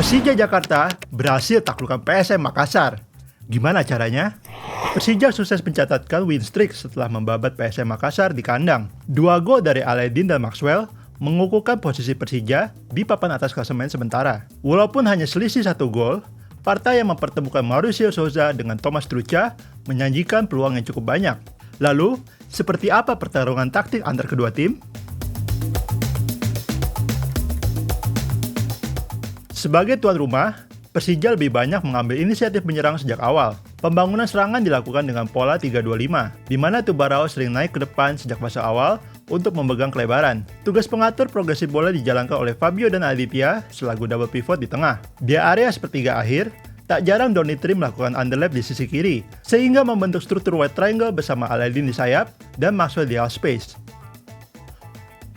Persija Jakarta berhasil taklukkan PSM Makassar. Gimana caranya? Persija sukses mencatatkan win streak setelah membabat PSM Makassar di kandang. 2 gol dari Aledin dan Maxwell mengukuhkan posisi Persija di papan atas klasemen sementara. Walaupun hanya selisih 1 gol, partai yang mempertemukan Mauricio Souza dengan Thomas Trucha menyajikan peluang yang cukup banyak. Lalu, seperti apa pertarungan taktik antar kedua tim? Sebagai tuan rumah, Persija lebih banyak mengambil inisiatif menyerang sejak awal. Pembangunan serangan dilakukan dengan pola 3-2-5, di mana Tubarao sering naik ke depan sejak fase awal untuk memegang kelebaran. Tugas pengatur progresi bola dijalankan oleh Fabio dan Aditya selaku double pivot di tengah. Di area sepertiga akhir, tak jarang Donitri melakukan underlap di sisi kiri, sehingga membentuk struktur white triangle bersama Aledin di sayap dan Maxwell di half space.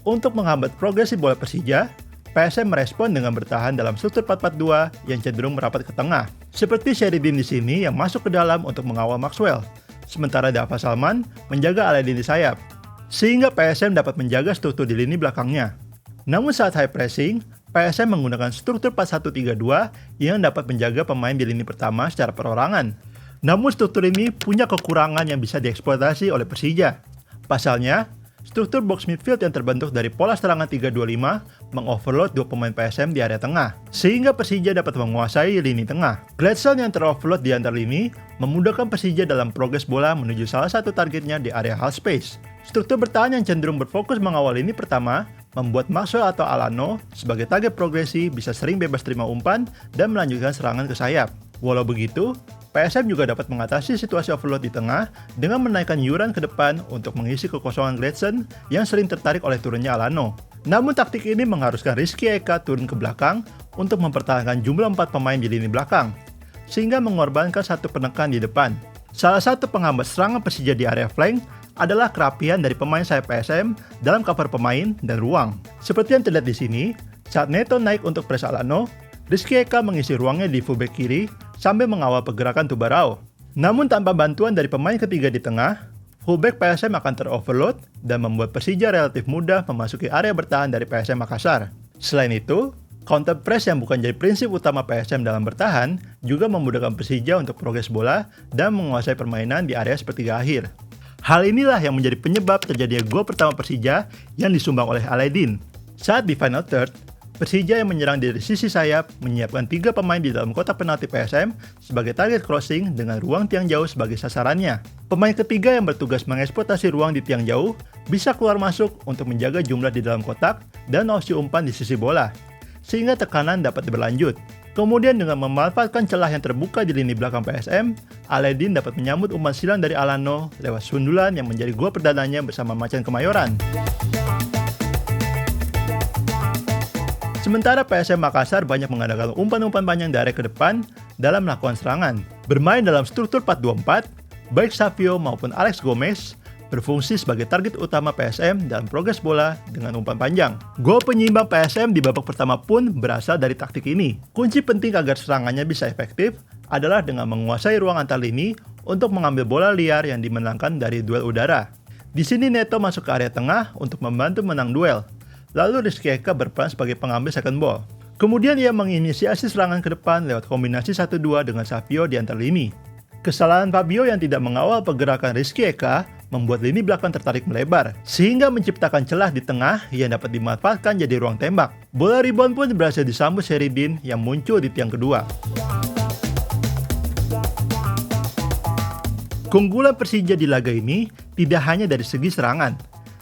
Untuk menghambat progresi bola Persija, PSM merespon dengan bertahan dalam struktur 4-4-2 yang cenderung merapat ke tengah. Seperti Sheridin di sini yang masuk ke dalam untuk mengawal Maxwell, sementara Dava Salman menjaga Aledin di sayap, sehingga PSM dapat menjaga struktur di lini belakangnya. Namun saat high pressing, PSM menggunakan struktur 4-1-3-2 yang dapat menjaga pemain di lini pertama secara perorangan. Namun struktur ini punya kekurangan yang bisa dieksploitasi oleh Persija. Pasalnya, struktur box midfield yang terbentuk dari pola serangan 3-2-5 mengoverload 2 pemain PSM di area tengah, sehingga Persija dapat menguasai lini tengah. Gladson yang teroverload di antar lini memudahkan Persija dalam progres bola menuju salah satu targetnya di area half space. Struktur bertahan yang cenderung berfokus mengawal lini pertama membuat Maxwell atau Alano sebagai target progresi bisa sering bebas terima umpan dan melanjutkan serangan ke sayap. Walau begitu, PSM juga dapat mengatasi situasi overload di tengah dengan menaikkan Yuran ke depan untuk mengisi kekosongan Gladson yang sering tertarik oleh turunnya Alano. Namun taktik ini mengharuskan Rizky Eka turun ke belakang untuk mempertahankan jumlah 4 pemain di lini belakang, sehingga mengorbankan satu penekan di depan. Salah satu penghambat serangan Persija di area flank adalah kerapian dari pemain sayap PSM dalam cover pemain dan ruang. Seperti yang terlihat di sini, saat Neto naik untuk press Alano, Rizky Eka mengisi ruangnya di fullback kiri sambil mengawal pergerakan Tubarao. Namun tanpa bantuan dari pemain ketiga di tengah, fullback PSM akan teroverload dan membuat Persija relatif mudah memasuki area bertahan dari PSM Makassar. Selain itu, counter press yang bukan jadi prinsip utama PSM dalam bertahan juga memudahkan Persija untuk progres bola dan menguasai permainan di area sepertiga akhir. Hal inilah yang menjadi penyebab terjadinya gol pertama Persija yang disumbang oleh Aledin. Saat di final third, Persija yang menyerang dari sisi sayap menyiapkan 3 pemain di dalam kotak penalti PSM sebagai target crossing dengan ruang tiang jauh sebagai sasarannya. Pemain ketiga yang bertugas mengeksploitasi ruang di tiang jauh bisa keluar masuk untuk menjaga jumlah di dalam kotak dan opsi umpan di sisi bola, sehingga tekanan dapat berlanjut. Kemudian dengan memanfaatkan celah yang terbuka di lini belakang PSM, Aledin dapat menyambut umpan silang dari Alano lewat sundulan yang menjadi gol perdananya bersama Macan Kemayoran. Sementara PSM Makassar banyak mengandalkan umpan-umpan panjang dari ke depan dalam melakukan serangan. Bermain dalam struktur 4-2-4, baik Savio maupun Alex Gomez berfungsi sebagai target utama PSM dalam progres bola dengan umpan panjang. Gol penyimbang PSM di babak pertama pun berasal dari taktik ini. Kunci penting agar serangannya bisa efektif adalah dengan menguasai ruang antar lini untuk mengambil bola liar yang dimenangkan dari duel udara. Di sini Neto masuk ke area tengah untuk membantu menang duel. Lalu Rizky Eka berperan sebagai pengambil second ball. Kemudian ia menginisiasi serangan ke depan lewat kombinasi 1-2 dengan Savio di antar lini. Kesalahan Fabio yang tidak mengawal pergerakan Rizky Eka membuat lini belakang tertarik melebar, sehingga menciptakan celah di tengah yang dapat dimanfaatkan jadi ruang tembak. Bola rebound pun berhasil disambut Sheridin yang muncul di tiang kedua. Keunggulan Persija di laga ini tidak hanya dari segi serangan,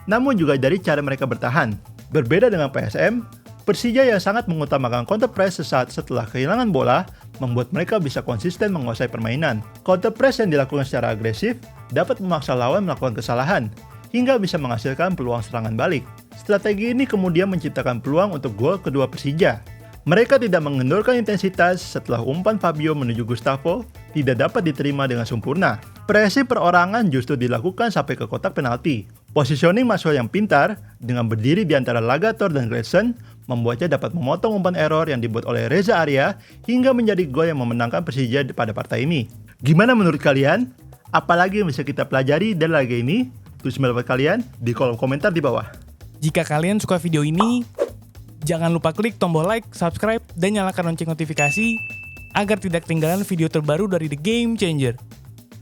namun juga dari cara mereka bertahan. Berbeda dengan PSM, Persija yang sangat mengutamakan counter press sesaat setelah kehilangan bola membuat mereka bisa konsisten menguasai permainan. Counter press yang dilakukan secara agresif dapat memaksa lawan melakukan kesalahan, hingga bisa menghasilkan peluang serangan balik. Strategi ini kemudian menciptakan peluang untuk gol kedua Persija. Mereka tidak mengendorkan intensitas setelah umpan Fabio menuju Gustavo tidak dapat diterima dengan sempurna. Presi perorangan justru dilakukan sampai ke kotak penalti. Positioning Maxwell yang pintar dengan berdiri di antara Lagator dan Gladson membuatnya dapat memotong umpan error yang dibuat oleh Reza Arya hingga menjadi gol yang memenangkan Persija pada partai ini. Gimana menurut kalian? Apalagi yang bisa kita pelajari dari laga ini? Tulis pendapat kalian di kolom komentar di bawah. Jika kalian suka video ini, Jangan lupa klik tombol like, subscribe, dan nyalakan lonceng notifikasi agar tidak ketinggalan video terbaru dari The Game Changer.